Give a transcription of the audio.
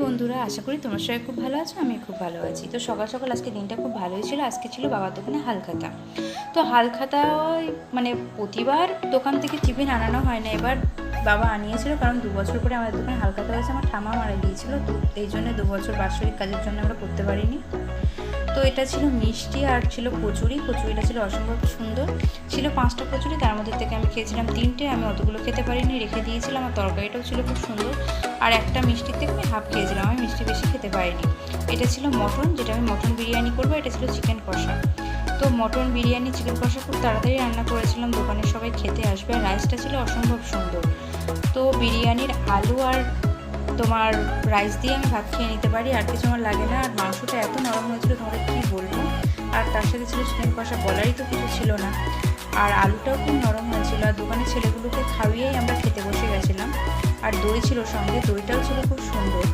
বন্ধুরা, আশা করি তোমরা সবাই খুব ভালো আছো। আমি খুব ভালো আছি। তো সকাল সকাল আজকে দিনটা খুব ভালোই ছিল। আজকে ছিল বাবার দোকানে হালখাতা। তো হালখাতা মানে প্রতিবার দোকান থেকে টিফিন আনানো হয় না, এবার বাবা আনিয়েছিল, কারণ 2 বছর পরে আমাদের দোকানে হালখাতা হয়েছে। আমার ঠামা মারা গিয়েছিল, তো এই জন্য 2 বছর বাৎসরিক কাজের জন্য আমরা করতে পারিনি। তো এটা ছিল মিষ্টি আর ছিল কচুরি। কচুরিটা ছিল অসম্ভব সুন্দর, ছিল 5টা কচুরি, তার মধ্যে থেকে আমি খেয়েছিলাম 3টে। আমি অতগুলো খেতে পারিনি, রেখে দিয়েছিলাম। আর তরকারিটাও ছিল খুব সুন্দর। আর একটা মিষ্টির থেকে আমি হাফ খেয়েছিলাম, আমি মিষ্টি বেশি খেতে পারিনি। এটা ছিল মটন, যেটা আমি মটন বিরিয়ানি করবো। এটা ছিল চিকেন কষা। তো মটন বিরিয়ানি চিকেন কষা খুব তাড়াতাড়ি রান্না করেছিলাম, দোকানের সবাই খেতে আসবে। আর রাইসটা ছিল অসম্ভব সুন্দর। তো বিরিয়ানির আলু আর তোমার রাইস দিয়ে আমি ভাত খেয়ে নিতে পারি, আর কিছু আমার লাগে না। আর মাংসটা এত নরম হয়েছিল, তোমাদের কী বলবো। আর তার সাথে ছিল চিকেন কষা, বলারই তো কিছু ছিল না। আর আলুটাও খুব নরম হয়েছিল। আর দোকানের ছেলেগুলোকে খাইয়েই আমরা খেতে বসে গেছিলাম। আর দই ছিল সঙ্গে, দইটাও ছিল খুব সুন্দর।